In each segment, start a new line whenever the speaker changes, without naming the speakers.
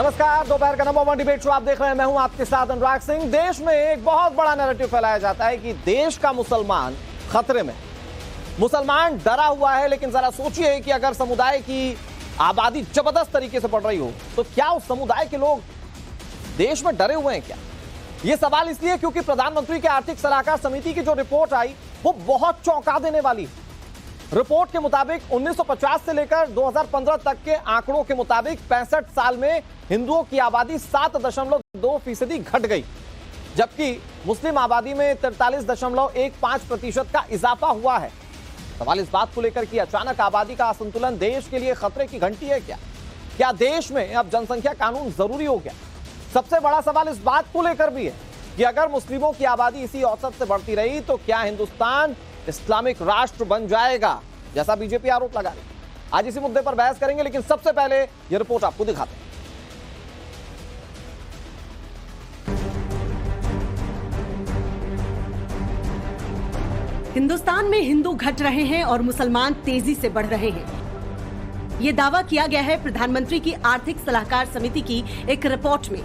नमस्कार, दोपहर का नंबर 1 डिबेट शो आप देख रहे हैं। मैं हूं आपके साथ अनुराग सिंह। देश में एक बहुत बड़ा नैरेटिव फैलाया जाता है कि देश का मुसलमान खतरे में, मुसलमान डरा हुआ है। लेकिन जरा सोचिए कि अगर समुदाय की आबादी जबरदस्त तरीके से बढ़ रही हो तो क्या उस समुदाय के लोग देश में डरे हुए हैं क्या? यह सवाल इसलिए क्योंकि प्रधानमंत्री के आर्थिक सलाहकार समिति की जो रिपोर्ट आई वो बहुत चौंका देने वाली है। रिपोर्ट के मुताबिक 1950 से लेकर 2015 तक के आंकड़ों के मुताबिक 65 साल में हिंदुओं की आबादी 7.2% घट गई, जबकि मुस्लिम आबादी में 43.15% का इजाफा हुआ है। सवाल इस बात को लेकर कि अचानक आबादी का असंतुलन देश के लिए खतरे की घंटी है क्या? क्या देश में अब जनसंख्या कानून जरूरी हो गया? सबसे बड़ा सवाल इस बात को लेकर भी है कि अगर मुस्लिमों की आबादी इसी औसत से बढ़ती रही तो क्या हिंदुस्तान इस्लामिक राष्ट्र बन जाएगा, जैसा बीजेपी आरोप लगा रही है। आज इसी मुद्दे पर बहस करेंगे, लेकिन सबसे पहले यह रिपोर्ट आपको दिखाते हैं।
हिंदुस्तान में हिंदू घट रहे हैं और मुसलमान तेजी से बढ़ रहे हैं। ये दावा किया गया है प्रधानमंत्री की आर्थिक सलाहकार समिति की एक रिपोर्ट में।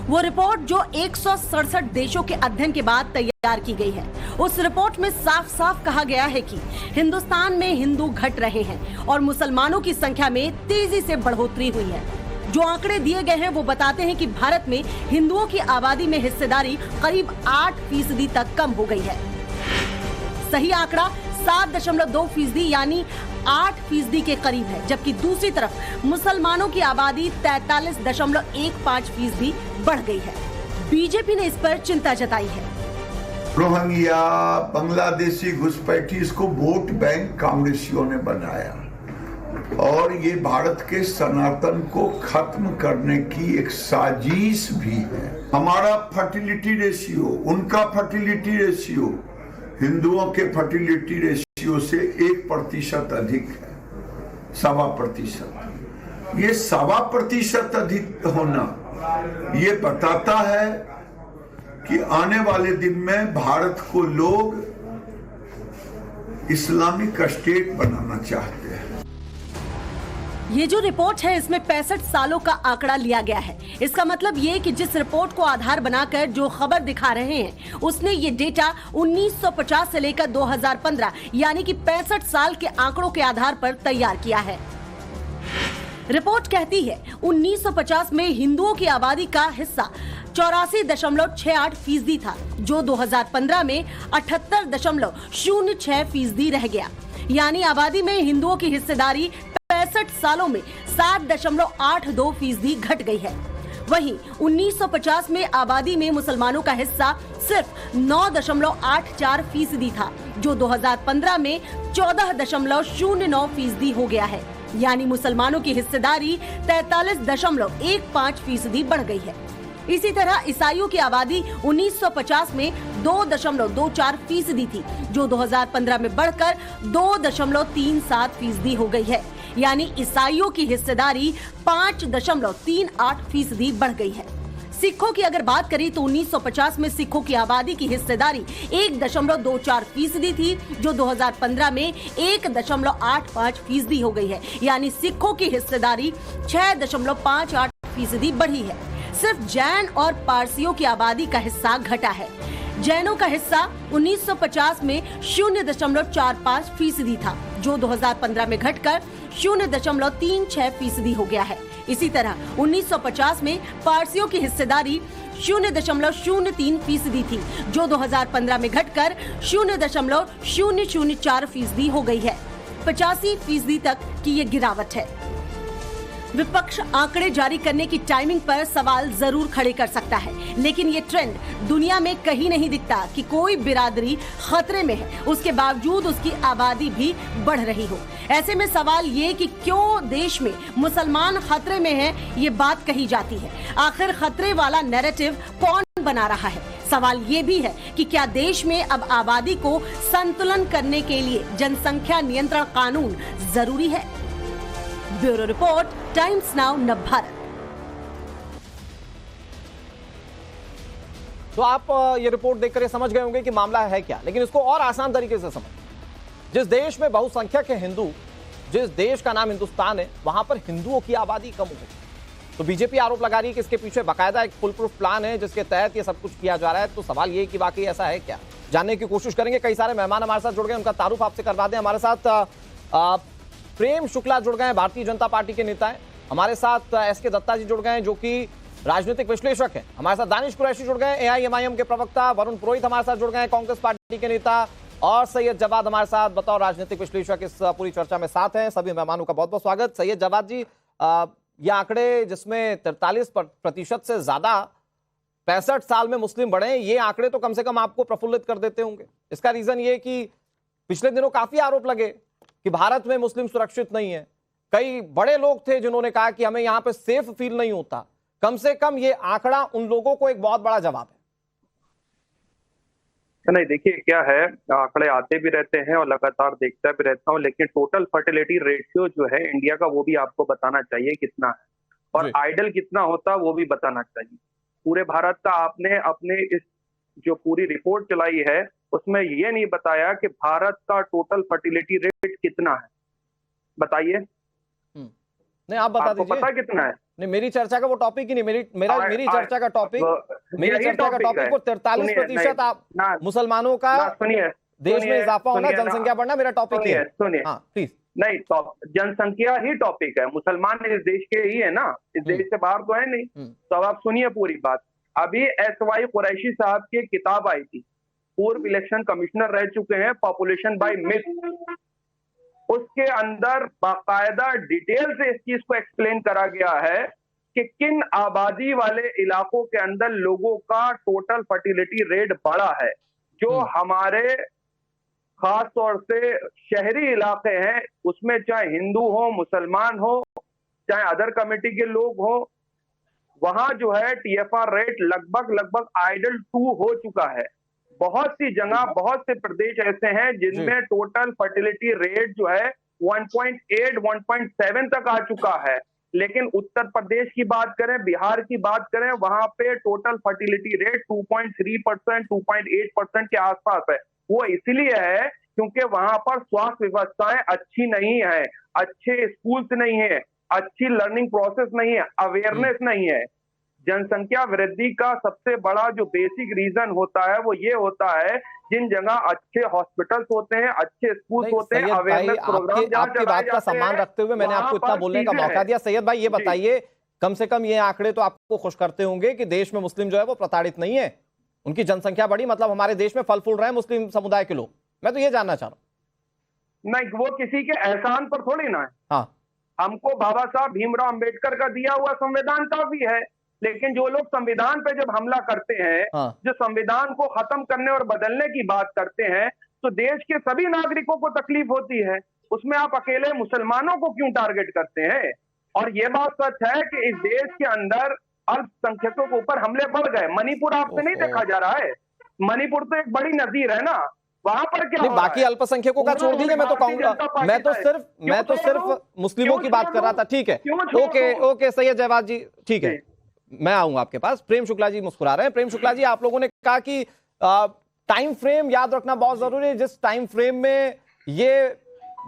वो रिपोर्ट जो 167 देशों के अध्ययन के बाद तैयार की गई है। उस रिपोर्ट में साफ साफ कहा गया है कि हिंदुस्तान में हिंदू घट रहे हैं और मुसलमानों की संख्या में तेजी से बढ़ोतरी हुई है। जो आंकड़े दिए गए हैं वो बताते हैं कि भारत में हिंदुओं की आबादी में हिस्सेदारी करीब 8% तक कम हो गई है। सही आंकड़ा 7.2% यानी 8% के करीब है, जबकि दूसरी तरफ मुसलमानों की आबादी 43.15% बढ़ गई है। बीजेपी ने इस पर चिंता जताई है।
रोहिंग्या, बांग्लादेशी घुसपैठीज को वोट बैंक कांग्रेसियों ने बनाया और ये भारत के सनातन को खत्म करने की एक साजिश भी है। हमारा फर्टिलिटी रेशियो, उनका फर्टिलिटी रेशियो हिंदुओं के फर्टिलिटी रेशियो से 1% अधिक है, 1.25%। ये 1.25% अधिक होना ये बताता है कि आने वाले दिन में भारत को लोग इस्लामिक स्टेट बनाना चाहते हैं।
ये जो रिपोर्ट है इसमें 65 सालों का आंकड़ा लिया गया है। इसका मतलब ये कि जिस रिपोर्ट को आधार बनाकर जो खबर दिखा रहे हैं उसने ये डेटा 1950 से लेकर 2015 यानी कि 65 साल के आंकड़ों के आधार पर तैयार किया है। रिपोर्ट कहती है 1950 में हिंदुओं की आबादी का हिस्सा 84.68% था, जो 2015 में 78.06% रह गया। यानी आबादी में हिंदुओं की हिस्सेदारी 65 सालों में 7.82% घट गई है। वहीं 1950 में आबादी में मुसलमानों का हिस्सा सिर्फ 9.84% था, जो 2015 में 14.09% हो गया है। यानी मुसलमानों की हिस्सेदारी 43.15% बढ़ गई है। इसी तरह ईसाइयों की आबादी 1950 में 2.24% थी, जो 2015 में बढ़कर 2.37% हो गई है। यानी ईसाइयों की हिस्सेदारी 5.38% बढ़ गई है। सिखों की अगर बात करें तो 1950 में सिखों की आबादी की हिस्सेदारी 1.24% थी, जो 2015 में 1.85% हो गई है। यानी सिखों की हिस्सेदारी 6.58% बढ़ी है। सिर्फ जैन और पारसियों की आबादी का हिस्सा घटा है। जैनों का हिस्सा 1950 में 0.45% था, जो 2015 में घटकर 0.36% हो गया है। इसी तरह 1950 में पारसियों की हिस्सेदारी 0.03% थी, जो 2015 में घटकर 0.004% हो गई है। 85% तक की ये गिरावट है। विपक्ष आंकड़े जारी करने की टाइमिंग पर सवाल जरूर खड़े कर सकता है, लेकिन ये ट्रेंड दुनिया में कहीं नहीं दिखता कि कोई बिरादरी खतरे में है, उसके बावजूद उसकी आबादी भी बढ़ रही हो। ऐसे में सवाल ये कि क्यों देश में मुसलमान खतरे में है, ये बात कही जाती है। आखिर खतरे वाला नैरेटिव कौन बना रहा है? सवाल ये भी है कि क्या देश में अब आबादी को संतुलन करने के लिए जनसंख्या नियंत्रण कानून जरूरी है? Bureau report, times now Navbharat.
तो आप ये रिपोर्ट देखकर ये समझ गए होंगे कि मामला है क्या, लेकिन इसको और आसान तरीके से समझ। जिस देश में बहुसंख्यक है हिंदू, जिस देश का नाम हिंदुस्तान है, वहां पर हिंदुओं की आबादी कम हो गई। तो बीजेपी आरोप लगा रही है कि इसके पीछे बाकायदा एक फुल प्रूफ प्लान है जिसके तहत ये सब कुछ किया जा रहा है। तो सवाल ये कि वाकई ऐसा है क्या, जानने की कोशिश करेंगे। कई सारे मेहमान हमारे साथ जुड़ गए, उनका तारुफ आपसे करवा दें। हमारे साथ प्रेम शुक्ला जुड़ गए, भारतीय जनता पार्टी के नेता हैं। हमारे साथ एसके दत्ता जी जुड़ गए हैं, जो कि राजनीतिक विश्लेषक हैं। हमारे साथ दानिश कुरैशी जुड़ गए, एआईएमआईएम के प्रवक्ता। वरुण पुरोहित हमारे साथ जुड़ गए, कांग्रेस पार्टी के नेता। और सैयद जवाद हमारे साथ बतौर राजनीतिक विश्लेषक इस पूरी चर्चा में साथ हैं। सभी मेहमानों का बहुत बहुत स्वागत। सैयद जवाद जी, ये आंकड़े जिसमें 43% से ज्यादा 65 साल में मुस्लिम बढ़े, ये आंकड़े तो कम से कम आपको प्रफुल्लित कर देते होंगे। इसका रीजन ये कि पिछले दिनों काफी आरोप लगे कि भारत में मुस्लिम सुरक्षित नहीं है। कई बड़े लोग थे जिन्होंने कहा कि हमें यहां पे सेफ फील नहीं होता। कम से कम ये आंकड़ा उन लोगों को एक बहुत बड़ा जवाब है।
नहीं, देखिए क्या है, आंकड़े आते भी रहते हैं और लगातार देखता भी रहता हूँ, लेकिन टोटल फर्टिलिटी रेशियो जो है इंडिया का वो भी आपको बताना चाहिए कितना है, और आइडल कितना होता है वो भी बताना चाहिए। पूरे भारत का आपने अपने इस जो पूरी रिपोर्ट चलाई है उसमें ये नहीं बताया कि भारत का टोटल फर्टिलिटी रेट कितना है, बताइए।
नहीं, आप बता दीजिए।
पता कितना है?
नहीं, मेरी चर्चा का वो टॉपिक ही नहीं। मेरी चर्चा का टॉपिक वो 43% आप मुसलमानों का देश में इजाफा होना, जनसंख्या बढ़ना मेरा टॉपिक है।
सुनिए,
प्लीज।
नहीं, तो जनसंख्या ही टॉपिक है। मुसलमान इस देश के ही है ना, इस देश से बाहर तो है नहीं। तो अब आप सुनिए पूरी बात। अभी SY कुरैशी साहब की किताब आई थी, पूर्व इलेक्शन कमिश्नर रह चुके हैं, पॉपुलेशन बाय मिथ। उसके अंदर बाकायदा डिटेल से इस चीज को एक्सप्लेन करा गया है कि किन आबादी वाले इलाकों के अंदर लोगों का टोटल फर्टिलिटी रेट बढ़ा है। जो हमारे खास तौर से शहरी इलाके हैं, उसमें चाहे हिंदू हो, मुसलमान हो, चाहे अदर कम्युनिटी के लोग हो, वहां जो है TFR रेट लगभग आइडल 2 हो चुका है। बहुत सी जगह, बहुत से प्रदेश ऐसे हैं जिनमें टोटल फर्टिलिटी रेट जो है 1.8, 1.7 तक आ चुका है। लेकिन उत्तर प्रदेश की बात करें, बिहार की बात करें, वहां पे टोटल फर्टिलिटी रेट 2.3%, 2.8% के आसपास है। वो इसलिए है क्योंकि वहां पर स्वास्थ्य व्यवस्थाएं अच्छी नहीं है, अच्छे स्कूल्स नहीं है, अच्छी लर्निंग प्रोसेस नहीं है, अवेयरनेस नहीं है। जनसंख्या वृद्धि का सबसे बड़ा जो बेसिक रीजन होता है वो ये होता है, जिन जगह अच्छे हॉस्पिटल्स होते हैं, अच्छे स्कूल्स होते हैं, अवेयरनेस प्रोग्राम
आपकी बात का सम्मान रखते हुए मैंने आपको इतना बोलने का मौका दिया। सैयद भाई, ये बताइए, कम से कम ये आंकड़े तो आपको खुश करते होंगे कि देश में मुस्लिम जो है वो प्रताड़ित नहीं है, उनकी जनसंख्या बढ़ी, मतलब हमारे देश में फल फूल रहे हैं मुस्लिम समुदाय के लोग। मैं तो ये जानना चाह रहा हूँ।
नहीं, वो किसी के एहसान पर थोड़ी ना है।
हाँ,
हमको बाबा साहब भीमराव अंबेडकर का दिया हुआ संविधान काफी है, लेकिन जो लोग संविधान पे जब हमला करते हैं, जो संविधान को खत्म करने और बदलने की बात करते हैं, तो देश के सभी नागरिकों को तकलीफ होती है। उसमें आप अकेले मुसलमानों को क्यों टारगेट करते हैं? और ये बात सच है कि इस देश के अंदर अल्पसंख्यकों के ऊपर हमले बढ़ गए। मणिपुर आपसे नहीं देखा जा रहा है? मणिपुर तो एक बड़ी नजीर है ना, वहां पर क्या
नहीं, बाकी अल्पसंख्यकों का छोड़ दीजिए। मैं तो कहूंगा, मैं तो सिर्फ मुस्लिमों की बात कर रहा था। ठीक है, ओके सैयद जवाद जी, ठीक है, मैं आऊंगा आपके पास। प्रेम शुक्ला जी मुस्कुरा रहे हैं। प्रेम शुक्ला जी, आप लोगों ने कहा कि टाइम फ्रेम याद रखना बहुत जरूरी है, जिस टाइम फ्रेम में ये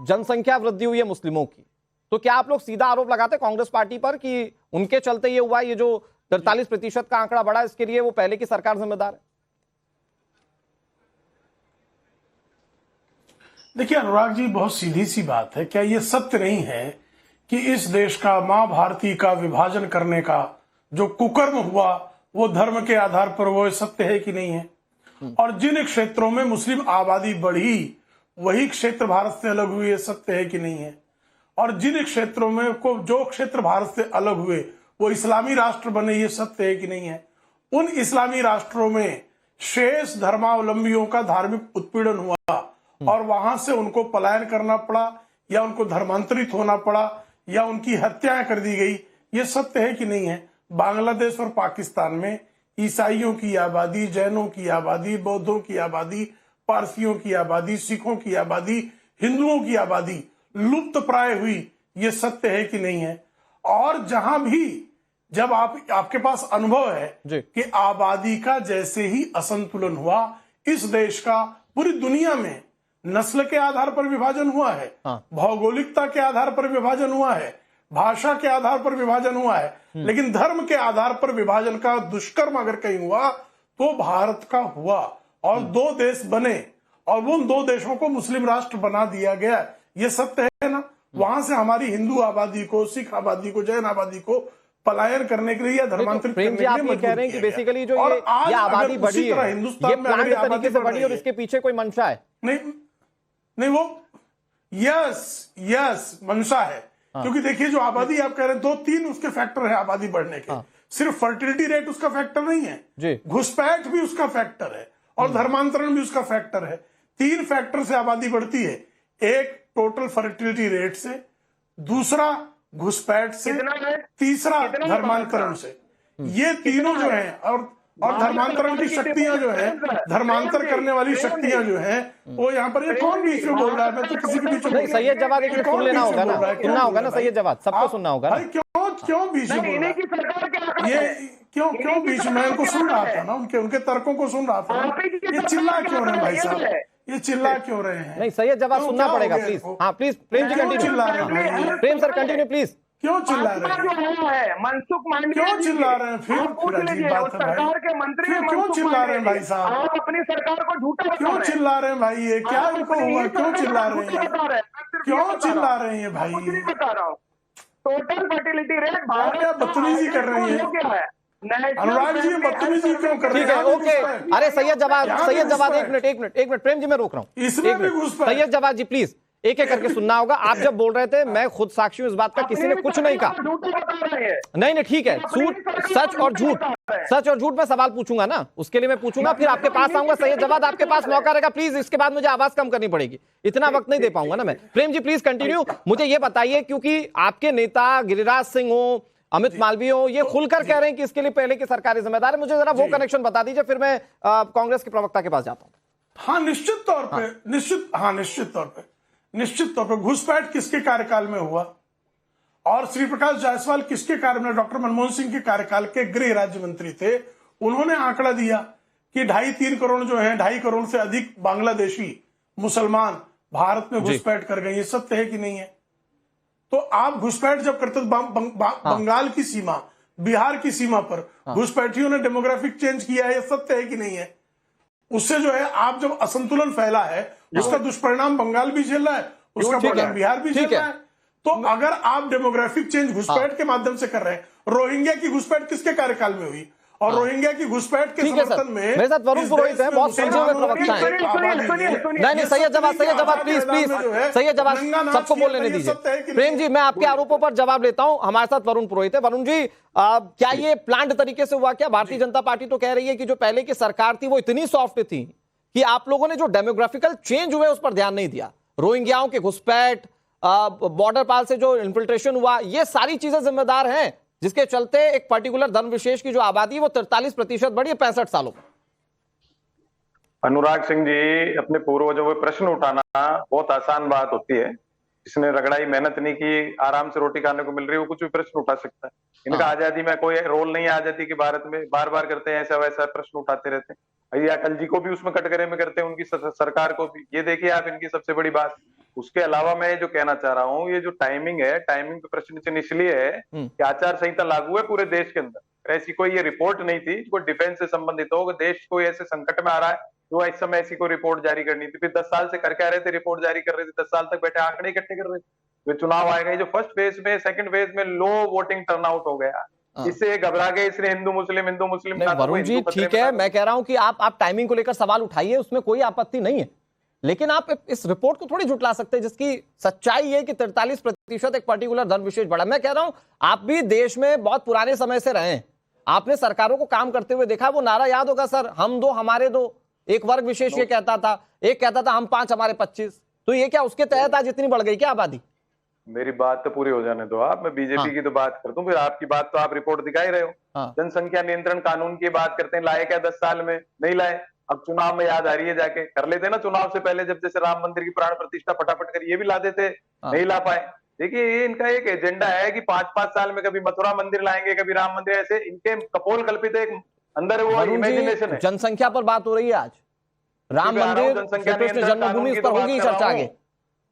जनसंख्या वृद्धि हुई है मुस्लिमों की। तो क्या आप लोग सीधा आरोप लगाते कांग्रेस पार्टी पर कि उनके चलते ये हुआ, ये जो 43% का आंकड़ा बढ़ा, इसके लिए वो पहले की सरकार जिम्मेदार है?
देखिए अनुराग जी, बहुत सीधी सी बात है। क्या ये सत्य नहीं है कि इस देश का मां भारती का विभाजन करने का जो कुकर्म हुआ वो धर्म के आधार पर, वो सत्य है कि नहीं है? और जिन क्षेत्रों में मुस्लिम आबादी बढ़ी वही क्षेत्र भारत से अलग हुए, सत्य है कि नहीं है? और जिन क्षेत्रों में जो क्षेत्र भारत से अलग हुए वो इस्लामी राष्ट्र बने, ये सत्य है कि नहीं है? उन इस्लामी राष्ट्रों में शेष धर्मावलंबियों का धार्मिक उत्पीड़न हुआ और वहां से उनको पलायन करना पड़ा, या उनको धर्मांतरित होना पड़ा, या उनकी हत्याएं कर दी गई, ये सत्य है कि नहीं है? बांग्लादेश और पाकिस्तान में ईसाइयों की आबादी, जैनों की आबादी, बौद्धों की आबादी, पारसियों की आबादी, सिखों की आबादी, हिंदुओं की आबादी लुप्त प्राय हुई, ये सत्य है कि नहीं है? और जहां भी जब आपके पास अनुभव है कि आबादी का जैसे ही असंतुलन हुआ, इस देश का पूरी दुनिया में नस्ल के आधार पर विभाजन हुआ है, भौगोलिकता के आधार पर विभाजन हुआ है, भाषा के आधार पर विभाजन हुआ है, लेकिन धर्म के आधार पर विभाजन का दुष्कर्म अगर कहीं हुआ तो भारत का हुआ, और दो देश बने और उन दो देशों को मुस्लिम राष्ट्र बना दिया गया। ये सत्य है ना। वहां से हमारी हिंदू आबादी को, सिख आबादी को, जैन आबादी को पलायन करने के लिए या धर्मांतरित करने के लिए
आप ये कह रहे हैं कि बेसिकली जो ये आबादी बढ़ी है,
हिंदुस्तान में
प्लान्ड तरीके से बढ़ी और इसके पीछे कोई मंशा है?
नहीं वो यस मंशा है। क्योंकि देखिए जो आबादी आप कह रहे हैं, 2-3 उसके फैक्टर है आबादी बढ़ने के। सिर्फ फर्टिलिटी रेट उसका फैक्टर नहीं है, घुसपैठ भी उसका फैक्टर है और धर्मांतरण भी उसका फैक्टर है। 3 फैक्टर से आबादी बढ़ती है, एक टोटल फर्टिलिटी रेट से, दूसरा घुसपैठ से, तीसरा धर्मांतरण से। ये तीनों जो है और धर्मांतरण की शक्तियां जो है, धर्मांतर करने वाली शक्तियां जो है, वो यहाँ पर ये कौन बीच में बोल रहा है? मैं तो किसी के बीच में
सैयद जवाद एक सुन लेना होगा ना, सुनना होगा ना सैयद जवाद, सबको सुनना होगा।
क्यों बीच में बोल रहा है ये? क्यों बीच में? उनको सुन रहा था ना, उनके तर्कों को सुन रहा था। ये चिल्ला क्यों रहे हैं भाई साहब? ये चिल्ला क्यों रहे हैं?
नहीं सैयद जवाब सुनना पड़ेगा प्लीज। हाँ प्लीज प्रेम जी कंटिन्यू।
चिल्ला रहे हैं
प्रेम सर कंटिन्यू प्लीज।
क्यों चिल्ला रहे हैं?
मनसुख मांडविया
क्यों चिल्ला रहे हैं? फिर अजीब बात है
सरकार के मंत्री
क्यों चिल्ला रहे हैं भाई साहब?
आप अपनी सरकार को झूठा
क्यों चिल्ला रहे हैं भाई? ये क्या इनको हुआ? क्यों चिल्ला रहे हैं? क्यों चिल्ला रहे हैं भाई?
बता रहा हूँ, टोटल फर्टिलिटी रेट
भारत बदतमीजी कर रही है।
क्या है
अनुराग जी बदतमीजी क्यों कर रहे हैं?
ठीक है ओके। अरे सैयद जवाद एक मिनट प्रेम जी मैं रोक रहा हूँ।
इसमें भी घुसपैठ।
सैयद जवाद जी प्लीज एक एक करके सुनना होगा। आप जब बोल रहे थे मैं खुद साक्षी हूं इस बात का, किसी ने कुछ नहीं कहा। नहीं ठीक है, सच और झूठ मैं सवाल पूछूंगा ना, उसके लिए मैं पूछूंगा, फिर आपके पास आऊंगा। सैयद जवाद आपके पास मौका रहेगा प्लीज, इसके बाद मुझे आवाज कम करनी पड़ेगी, इतना वक्त नहीं दे पाऊंगा ना मैं। Prem ji please continue. मुझे ये बताइए, क्योंकि आपके नेता गिरिराज सिंह हो, अमित मालवीय हो, ये खुलकर कह रहे हैं कि इसके लिए पहले की सरकारी जिम्मेदार है। मुझे जरा वो कनेक्शन बता दीजिए, फिर मैं कांग्रेस के प्रवक्ता के पास जाता हूं।
हाँ निश्चित तौर पे घुसपैठ किसके कार्यकाल में हुआ और श्री प्रकाश जायसवाल किसके कार्यकाल में, डॉक्टर मनमोहन सिंह के कार्यकाल के गृह राज्य मंत्री थे। उन्होंने आंकड़ा दिया कि 2.5-3 करोड़ जो है, 2.5 करोड़ से अधिक बांग्लादेशी मुसलमान भारत में घुसपैठ कर गए। ये सत्य है कि नहीं है? तो आप घुसपैठ जब करते बंगाल की सीमा, बिहार की सीमा पर घुसपैठियों ने डेमोग्राफिक चेंज किया है, ये सत्य है कि नहीं है? उससे जो है आप जब असंतुलन फैला है, उसका दुष्परिणाम बंगाल भी झेल रहा है, उसका परिणाम बिहार भी झेल रहा है। तो अगर आप डेमोग्राफिक चेंज घुसपैठ के माध्यम से कर रहे हैं, रोहिंग्या की घुसपैठ किसके कार्यकाल में हुई और रोहिंग्या की घुसपैठ के समर्थन में
मेरे साथ वरुण पुरोहित है, बहुत सुलझे हुए प्रवक्ता हैं। नहीं सैयद जवाब प्लीज सैयद जवाब सबको बोलने नहीं दीजिए। प्रेम जी मैं आपके आरोपों पर जवाब लेता हूं। हमारे साथ वरुण पुरोहित है। वरुण जी क्या ये प्लान्ड तरीके से हुआ क्या? भारतीय जनता पार्टी तो कह रही है कि जो पहले की सरकार थी वो इतनी सॉफ्ट थी कि आप लोगों ने जो डेमोग्राफिकल चेंज हुए उस पर ध्यान नहीं दिया। रोहिंग्याओं के घुसपैठ, बॉर्डर पार से जो इन्फिल्ट्रेशन हुआ, ये सारी चीजें जिम्मेदार हैं जिसके चलते एक पर्टिकुलर धर्म विशेष की जो आबादी वो 43% बढ़ी है 65 सालों में।
अनुराग सिंह जी, अपने पूर्वजों में प्रश्न उठाना बहुत आसान बात होती है। जिसने रगड़ाई मेहनत नहीं की, आराम से रोटी खाने को मिल रही है, वो कुछ भी प्रश्न उठा सकता है। इनका आजादी में कोई रोल नहीं है। आजादी के भारत में बार बार करते हैं ऐसा वैसा प्रश्न उठाते रहते हैं। ये अटल जी को भी उसमें कटघरे में करते हैं, उनकी सरकार को भी। ये देखिए आप इनकी सबसे बड़ी बात। उसके अलावा मैं जो कहना चाह रहा हूँ, ये जो टाइमिंग है, टाइमिंग पे प्रश्न चिन्ह इसलिए है कि आचार संहिता लागू है पूरे देश के अंदर। ऐसी कोई ये रिपोर्ट नहीं थी जो डिफेंस से संबंधित हो, देश कोई ऐसे संकट में आ रहा है तो इस समय ऐसी कोई रिपोर्ट जारी करनी थी। फिर 10 साल से करके आ रहे थे, रिपोर्ट जारी कर रहे थे, 10 साल तक बैठे आंकड़े इकट्ठे कर रहे थे। चुनाव आएगा, जो फर्स्ट फेज में, सेकंड फेज में लो वोटिंग टर्नआउट हो गया, इससे घबरा गए, इसलिए हिंदू मुस्लिम
वरुण जी ठीक है, मैं कह रहा हूं कि आप टाइमिंग को लेकर सवाल उठाइए, उसमें कोई आपत्ति नहीं है, लेकिन आप इस रिपोर्ट को थोड़ी झुटला सकते हैं जिसकी सच्चाई है कि 43% एक पर्टिकुलर धर्म विशेष बढ़ा। मैं कह रहा हूं आप भी देश में बहुत पुराने समय से रहे हैं, आपने सरकारों को काम करते हुए देखा। वो नारा याद होगा सर, हम दो हमारे दो, एक वर्ग विशेष ये कहता था, एक कहता था हम 5 हमारे 25। तो ये क्या उसके तहत आज इतनी बढ़ गई क्या आबादी?
मेरी बात तो पूरी हो जाने दो आप। मैं बीजेपी की तो बात करता हूँ, फिर आपकी बात तो आप रिपोर्ट दिखा ही रहे हो। जनसंख्या नियंत्रण कानून की बात करते हैं, लाए क्या 10 साल में? नहीं लाए। अब चुनाव में याद आ रही है, जाके कर लेते ना चुनाव से पहले, जब जैसे राम मंदिर की प्राण प्रतिष्ठा फटाफट कर, ये भी ला देते, नहीं ला पाए। देखिए ये इनका एक एजेंडा है कि 5-5 साल में कभी मथुरा मंदिर लाएंगे, कभी राम मंदिर, ऐसे इनके कपोल कल्पित एक अंदर वो इमेजिनेशन है।
जनसंख्या पर बात हो रही है आज, राम मंदिर, जन्मभूमि, इस पर होगी चर्चा आगे।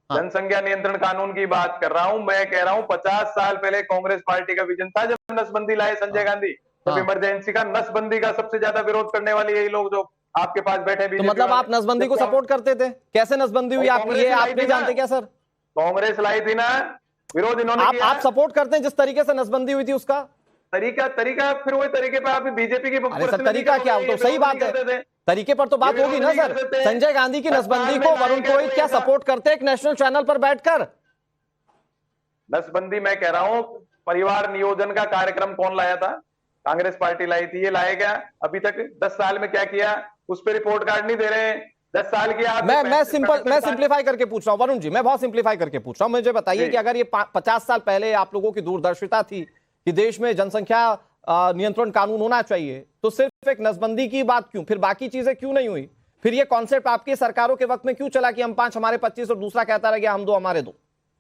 जनसंख्या नियंत्रण कानून की बात कर रहा हूं। मैं कह रहा हूं 50 साल पहले कांग्रेस पार्टी का विजन था, जब नसबंदी लाए संजय गांधी, तब इमरजेंसी का, नसबंदी का सबसे ज्यादा विरोध करने वाले यही लोग जो आपके पास बैठे।
तो मतलब आप नसबंदी को सपोर्ट करते थे? कैसे नसबंदी हुई आप ये आप नहीं जानते क्या सर?
कांग्रेस लाई थी ना, विरोध इन्होंने किया।
आप सपोर्ट करते हैं जिस तरीके से नसबंदी हुई थी उसका?
तरीका फिर वही तरीके पे आप बीजेपी की।
अरे सर तरीका क्या? तो सही बात है, तरीके पर तो बात होगी ना सर। संजय गांधी की नसबंदी को वरुण पुरोहित क्या सपोर्ट करते एक नेशनल चैनल पर बैठकर?
नसबंदी मैं कह रहा हूं, परिवार नियोजन का कार्यक्रम कौन लाया था? कांग्रेस पार्टी लाई थी। ये लाए क्या अभी तक 10 साल में क्या किया? उस पर रिपोर्ट कार्ड नहीं दे रहे हैं। 10 साल की आप
मैं सिंप्लीफाई करके पूछ रहा हूं वरुण जी, मैं बहुत सिंप्लीफाई करके पूछ रहा हूं। मुझे बताइए कि अगर ये 50 साल पहले आप लोगों की दूरदर्शिता थी कि देश में जनसंख्या नियंत्रण कानून होना चाहिए, तो सिर्फ एक नसबंदी की बात क्यों? फिर बाकी चीजें क्यों नहीं हुई? फिर ये कॉन्सेप्ट आपकी सरकारों के वक्त में क्यों चला कि हम 5 हमारे 25 और दूसरा कहता रह गया हम 2 हमारे 2?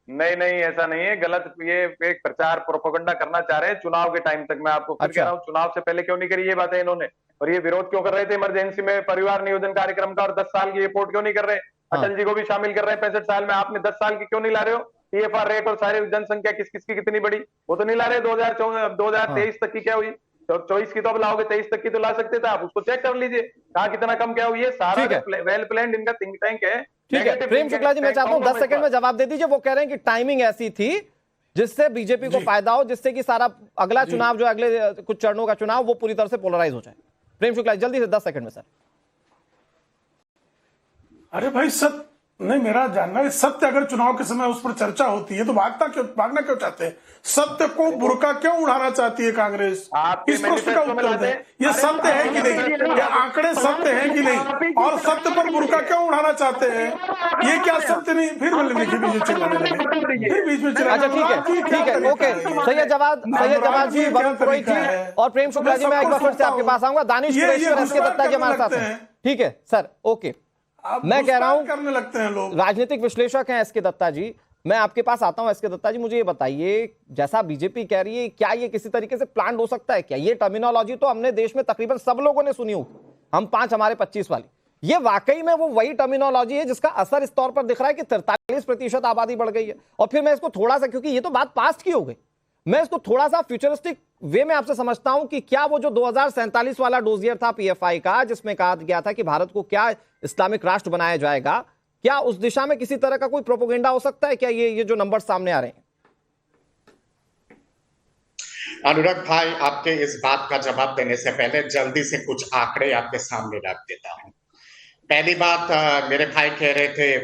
नहीं, ऐसा नहीं है, गलत। ये एक प्रचार प्रोपेगेंडा करना चाह रहे हैं चुनाव के टाइम तक। मैं आपको फिर कह रहा हूं, चुनाव से पहले क्यों नहीं करी ये बातें इन्होंने? और ये विरोध क्यों कर रहे थे इमरजेंसी में परिवार नियोजन कार्यक्रम का? और 10 साल की रिपोर्ट क्यों नहीं कर रहे? अटल जी को भी शामिल कर रहे हैं 65 साल में, आपने 10 साल की क्यों नहीं ला रहे हो? TFR रेट और सारी जनसंख्या किस की कितनी बड़ी, वो तो नहीं ला रहे। 2023 तक की क्या हुई? तो 24 की तो अब लाओगे, 23 तक की तो ला सकते थे आप, उसको चेक कर लीजिए कहा कितना कम क्या हुई है। सारा वेल प्लान्ड इनका थिंक टैंक है।
ठीक है प्रेम शुक्ला जी, मैं चाहता हूं 10 सेकंड में जवाब दे दीजिए। वो कह रहे हैं कि टाइमिंग ऐसी थी जिससे बीजेपी को फायदा हो, जिससे कि सारा अगला चुनाव जो अगले कुछ चरणों का चुनाव वो पूरी तरह से पोलराइज हो जाए। प्रेम शुक्ला जी जल्दी से 10 सेकंड में सर।
अरे भाई सत्य नहीं, मेरा जानना है सत्य अगर चुनाव के समय उस पर चर्चा होती है तो भागना क्यों चाहते हैं? सत्य को बुर्का क्यों उड़ाना चाहती है कांग्रेस? इस प्रश्न का उत्तर दें। ये सत्य है कि नहीं? ये आंकड़े सत्य है कि नहीं? और सत्य पर बुर्का क्यों उड़ाना चाहते हैं? ये क्या सत्य नहीं? फिर देखिए बीच में चिल्लाने लगे, फिर बीच में चिल्लाने।
अच्छा ठीक है ओके, सही जवाब जी वरुण पुरोहित जी और प्रेम शुक्ला जी। मैं एक बार फिर से आपके पास आऊंगा। दानिश कुरैशी और एसके दत्ता जी हमारे साथ हैं। ठीक है सर, ओके। मैं कह रहा हूं
करने लगते हैं लोग,
राजनीतिक विश्लेषक हैं एसके दत्ता जी। मैं आपके पास आता हूं एसके दत्ता जी, मुझे ये बताइए, जैसा बीजेपी कह रही है, क्या ये किसी तरीके से प्लान हो सकता है क्या? ये टर्मिनोलॉजी तो हमने देश में तकरीबन सब लोगों ने सुनी होगी, हम 5 हमारे 25 वाली। ये वाकई में वो वही टर्मिनोलॉजी है जिसका असर इस तौर पर दिख रहा है कि 43% आबादी बढ़ गई है? और फिर मैं इसको थोड़ा सा, क्योंकि ये तो बात पास्ट की हो गई, मैं इसको थोड़ा सा फ्यूचरिस्टिक वे में आपसे समझता हूं कि क्या वो जो 2047 वाला डोजियर था PFI का, जिसमें कहा गया था कि भारत को क्या इस्लामिक राष्ट्र बनाया जाएगा, क्या उस दिशा में किसी तरह का कोई प्रोपेगेंडा हो सकता है क्या? ये जो नंबर सामने आ रहे हैं।
अनुराग भाई, आपके इस बात का जवाब देने से पहले जल्दी से कुछ आंकड़े आपके सामने रख देता हूं। पहली बात, मेरे भाई कह रहे थे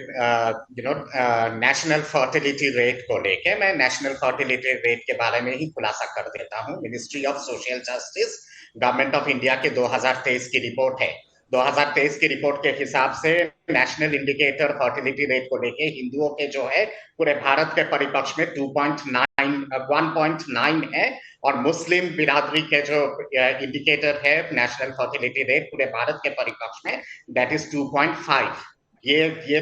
नेशनल फर्टिलिटी रेट को लेके। मैं नेशनल फर्टिलिटी रेट के बारे में ही खुलासा कर देता हूं। Ministry of social justice, government of India के 2023 की रिपोर्ट है। 2023 की रिपोर्ट के हिसाब से नेशनल इंडिकेटर फर्टिलिटी रेट को लेके हिंदुओं के जो है पूरे भारत के परिपक्ष में 1.9 है, और मुस्लिम बिरादरी के जो इंडिकेटर है नेशनल फर्टिलिटी रेट पूरे भारत के परिपक्ष में, दैट इज 2.5। ये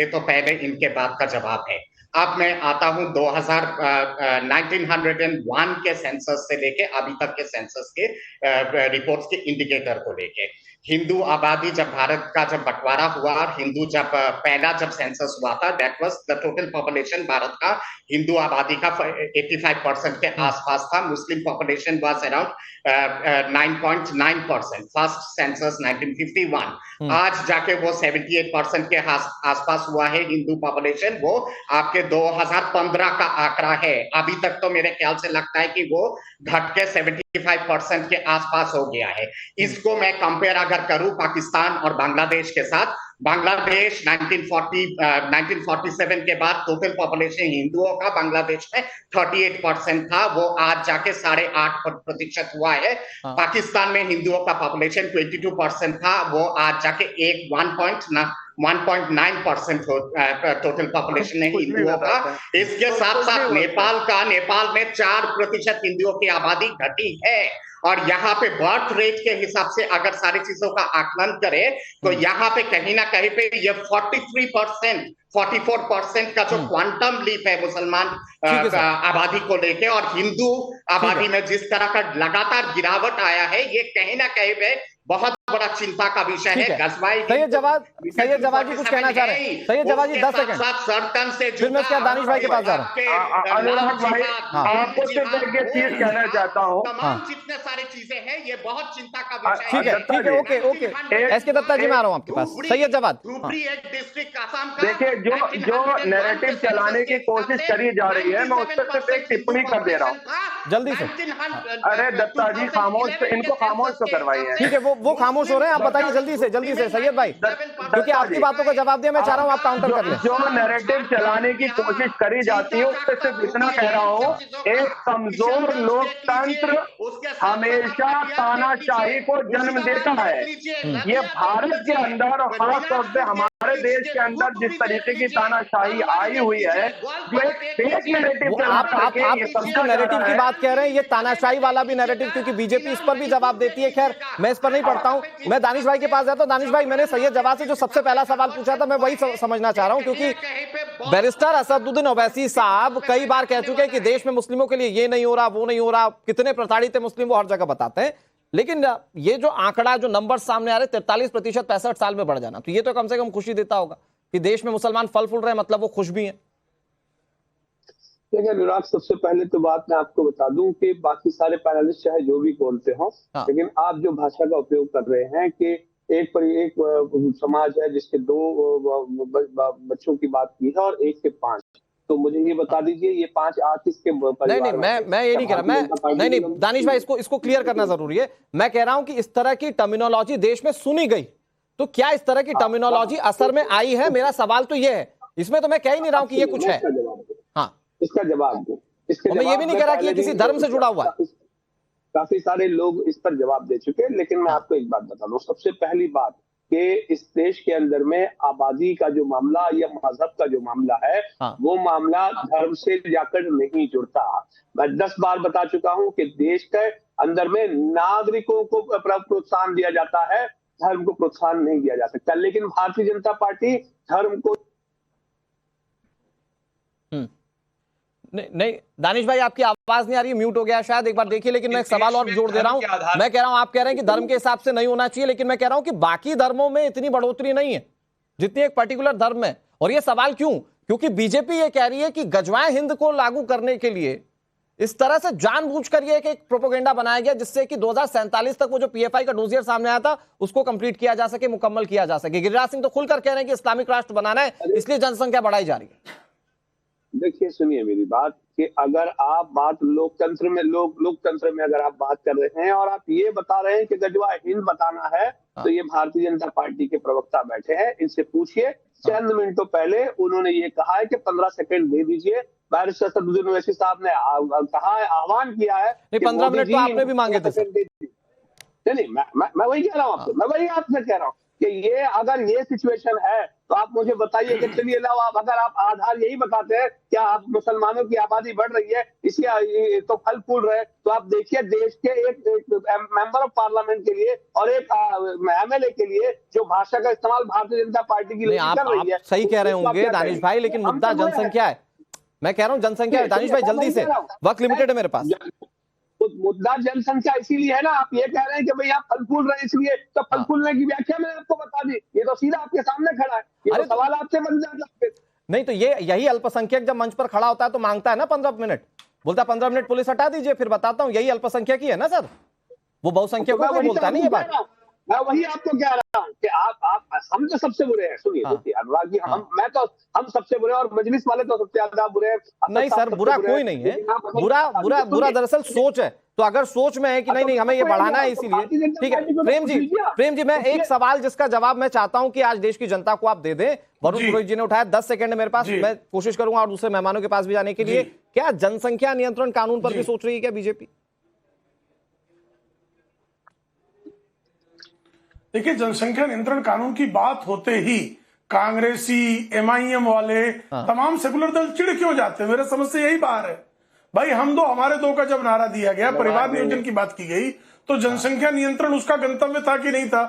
तो पहले इनके बात का जवाब है। अब मैं आता हूं 1901 के सेंसस से लेके अभी तक के सेंसस के रिपोर्ट्स के इंडिकेटर को लेके। हिंदू आबादी जब भारत का जब बंटवारा हुआ, हिंदू जब पहला जब सेंसस हुआ था, that was the total population Bharat का हिंदू आबादी का 85% के आसपास था। Muslim population was around 9.9%। First census 1951। आज जाके वो 78% के आसपास हुआ है हिंदू पॉपुलेशन। वो आपके 2015 का आंकड़ा है। अभी तक तो मेरे ख्याल से लगता है कि वो घट के 75% के आसपास हो गया है। इसको मैं कंपेयर अगर करूं पाकिस्तान और बांग्लादेश के साथ, बांग्लादेश 1947 के बाद टोटल पॉपुलेशन हिंदुओं का बांग्लादेश में 38% था, वो आज जाके 8.5% हुआ है। पाकिस्तान में हिंदुओं का पॉपुलेशन 22% था, वो आज जाके 1.9% टोटल पॉपुलेशन है हिंदुओं का। इसके साथ साथ नेपाल में 4% हिंदुओं की आबादी घटी है। और यहाँ पे बर्थ रेट के हिसाब से अगर सारी चीजों का आकलन करें तो यहाँ पे कहीं ना कहीं पे ये 44% का जो क्वांटम लीप है मुसलमान आबादी को लेके और हिंदू आबादी में जिस तरह का लगातार गिरावट आया है, ये कहीं ना कहीं पे बहुत बड़ा चिंता का विषय
ठीक
है।
है।
गजवाई
सैयद जवाद जी कुछ कहना चाह रहे हैं। सैयद जवाद जी 10 सेकंड, फिर मैं क्या दानिश भाई के पास जा रहा हूँ।
अनुराग भाई,
हाँ।
आपको सिर्फ एक चीज कहना चाहता हूँ।
तमाम जितने सारी चीजें हैं ये बहुत चिंता का विषय है।
ठीक है, ओके। एसके दत्ता जी मैं आ रहा हूँ आपके पास। सैयद जवाद,
डिस्ट्रिक्ट आसाम का
देखिए, जो नैरेटिव चलाने की कोशिश करी जा रही है, मैं उस पर सिर्फ एक टिप्पणी कर दे रहा हूँ।
जल्दी से।
अरे दत्ता जी, इनको खामोश तो करवाइए।
ठीक है, वो खामोश हो रहे हैं, आप बताइए जल्दी से सैयद भाई, क्योंकि आपकी बातों का जवाब दिया, मैं चाह रहा हूँ आप काउंटर कर लें।
जो नैरेटिव चलाने की कोशिश करी जाती है उस पर सिर्फ इतना कह रहा हूँ, एक कमजोर लोकतंत्र हमेशा तानाशाही को जन्म देता है। ये भारत के अंदर और खासतौर से हमारे देश के अंदर जिस तरीके की तानाशाही आई हुई है, जो एक फेक नैरेटिव
आप जो नैरेटिव की बात कह रहे हैं, ये तानाशाही वाला भी नैरेटिव, क्योंकि बीजेपी इस पर भी जवाब देती है। खैर, मैं इस पर नहीं पढ़ता हूं। मैं दानिश भाई के पास जाता हूं। दानिश भाई, मैंने सैयद जवाद से जो सबसे पहला सवाल पूछा था, मैं वही समझना चाह रहा हूं, क्योंकि बैरिस्टर असदुद्दीन ओवैसी साहब कई बार कह चुके हैं कि देश में मुस्लिमों के लिए ये नहीं हो रहा, वो नहीं हो रहा, कितने प्रताड़ित है मुस्लिम, वो हर जगह बताते हैं। लेकिन ये जो आंकड़ा, जो नंबर सामने आ रहे 43% 65 साल में बढ़ जाना, तो ये तो कम से कम खुशी देता होगा कि देश में मुसलमान फल फूल रहे हैं, मतलब वो खुश भी हैं।
देखिए अनुराग, सबसे पहले तो बात मैं आपको बता दूं कि बाकी सारे पैनलिस्ट चाहे जो भी बोलते हो, लेकिन आप जो भाषा का उपयोग कर रहे हैं कि एक समाज है जिसके 2 बच्चों की बात की है और एक के 5, तो मुझे ये बता दीजिए ये 5 किसके परिवार?
नहीं, मैं ये नहीं कह रहा। नहीं, दानिश भाई, इसको क्लियर करना जरूरी है। मैं कह रहा हूं कि इस तरह की टर्मिनोलॉजी देश में सुनी गई, तो क्या इस तरह की टर्मिनोलॉजी असर में आई है? मेरा सवाल तो ये है, इसमें तो मैं कह ही नहीं रहा हूं कि ये कुछ है। हाँ,
इसका जवाब दो।
मैं ये भी नहीं कह रहा कि ये किसी धर्म से जुड़ा हुआ है।
काफी सारे लोग इस पर जवाब दे चुके हैं, लेकिन मैं आपको एक बात बता दूं। सबसे पहली बात कि इस देश के अंदर में आबादी का जो मामला या मजहब का जो मामला है, वो मामला धर्म से जाकर नहीं जुड़ता। मैं 10 बार बता चुका हूं कि देश के अंदर में नागरिकों को प्रोत्साहन दिया जाता है, धर्म को प्रोत्साहन नहीं दिया जा सकता। लेकिन भारतीय जनता पार्टी धर्म को
नहीं, दानिश भाई आपकी आवाज नहीं आ रही, म्यूट हो गया शायद, एक बार देखिए। लेकिन मैं एक सवाल और जोड़ दे रहा हूं। मैं कह रहा हूं, आप कह रहे हैं कि धर्म के हिसाब से नहीं होना चाहिए, लेकिन मैं कह रहा हूं कि बाकी धर्मों में इतनी बढ़ोतरी नहीं है जितनी एक पर्टिकुलर धर्म में। और ये सवाल क्यों? क्योंकि बीजेपी ये कह रही है कि गजवाए हिंद को लागू करने के लिए इस तरह से जानबूझकर ये एक प्रोपेगेंडा बनाया गया, जिससे कि 2047 तक वो जो पीएफआई का डोजियर सामने आया था उसको कंप्लीट किया जा सके, मुकम्मल किया जा सके। गिरिराज सिंह तो खुलकर कह रहे हैं कि इस्लामिक राष्ट्र बनाना है, इसलिए जनसंख्या बढ़ाई जा रही है।
देखिए, सुनिए मेरी बात कि अगर आप बात लोकतंत्र में अगर आप बात कर रहे हैं और आप ये बता रहे हैं कि गजवा हिंद बताना है, तो ये भारतीय जनता पार्टी के प्रवक्ता बैठे हैं, इनसे पूछिए। चंद मिनटों पहले उन्होंने ये कहा है कि 15 सेकंड दे दीजिए। बैरिस्टर असदुद्दीन ओवैसी साहब ने कहा है, आह्वान किया है।
15 मिनट तो आपने भी मांगे थे।
नहीं, मैं वही कह रहा हूँ आपसे, मैं वही आपसे कह रहा हूँ कि ये अगर ये सिचुएशन है तो आप मुझे बताइए कि चलिए लाओ, आप अगर आप आधार यही बताते हैं क्या आप मुसलमानों की आबादी बढ़ रही है, इसलिए तो फल फूल रहे, तो आप देखिए देश के एक मेंबर ऑफ पार्लियामेंट के लिए और एक एमएलए के लिए जो भाषा का इस्तेमाल भारतीय जनता पार्टी की कर रही है।
सही कह रहे होंगे दानिश भाई, लेकिन मुद्दा जनसंख्या है। मैं कह रहा हूँ जनसंख्या है। दानिश भाई जल्दी से, वक्त लिमिटेड है मेरे पास।
मुद्दा जनसंख्या इसीलिए है ना, आप ये कह रहे हैं कि भाई आप फल फूल रहे इसलिए, तो फल फूलने की व्याख्या मैंने आपको बता दी, ये तो सीधा आपके सामने खड़ा है, ये तो सवाल आपसे बन जाता है।
नहीं तो यही अल्पसंख्यक जब मंच पर खड़ा होता है तो मांगता है ना 15 मिनट, बोलता 15 मिनट पुलिस हटा दीजिए, फिर बताता हूँ, यही अल्पसंख्यक ही है ना सर, वो बहुसंख्यकों को बोलता नहीं ये बात।
मैं वही आपको कह रहा हूँ कि आप हम तो सबसे बुरे हैं। सुनिए देखिए अनुराग जी, हम सबसे बुरे और मजलिस वाले तो सबसे ज्यादा बुरे हैं।
नहीं सर, बुरा कोई नहीं है, बुरा दरअसल सोच है। तो अगर सोच में है कि नहीं हमें ये बढ़ाना है इसीलिए, ठीक है। प्रेम जी मैं एक सवाल जिसका जवाब मैं चाहता हूं कि आज देश की जनता को आप दे दें। वरुण पुरोहित जी ने उठाया, 10 सेकंड मेरे पास, मैं कोशिश करूंगा और दूसरे मेहमानों के पास भी जाने के लिए। क्या जनसंख्या नियंत्रण कानून पर भी सोच रही है क्या बीजेपी?
देखिए, जनसंख्या नियंत्रण कानून की बात होते ही कांग्रेसी, एमआईएम वाले, तमाम सेकुलर दल चिढ़ क्यों जाते हैं? मेरे समझ से यही बाहर है भाई। हम दो हमारे दो का जब नारा दिया गया, परिवार नियोजन की बात की गई, तो जनसंख्या नियंत्रण उसका गंतव्य था कि नहीं था?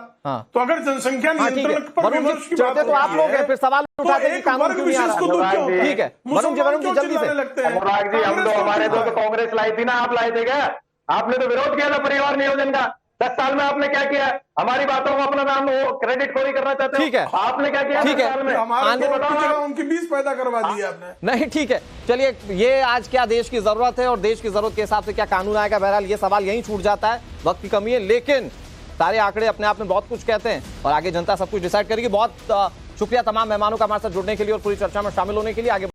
तो अगर जनसंख्या नियंत्रण पर विमर्श की बात
तो आप लोग हैं, फिर सवाल उठाते हैं कानून क्यों नहीं आ रहा? ठीक है वरुण जी जल्दी से
लगते हैं।
अनुराग जी, हम तो हमारे दो तो कांग्रेस लाई थी ना, आप लाए थे क्या? आपने तो विरोध किया था परिवार नियोजन का, 10 साल में आपने क्या किया? हमारी बातों को अपना नाम वो क्रेडिट खोरी करना चाहते हो?
ठीक है,
आपने क्या किया?
ठीक है,
10 साल में
हमारे उनकी 20 पैदा करवा दी आपने।
नहीं, ठीक है, चलिए, ये आज क्या देश की जरूरत है और देश की जरूरत के हिसाब से क्या कानून आएगा, बहरहाल ये सवाल यहीं छूट जाता है, वक्त की कमी है। लेकिन सारे आंकड़े अपने आप में बहुत कुछ कहते हैं और आगे जनता सब कुछ डिसाइड करेगी। बहुत शुक्रिया तमाम मेहमानों का हमारे साथ जुड़ने के लिए और पूरी चर्चा में शामिल होने के लिए। आगे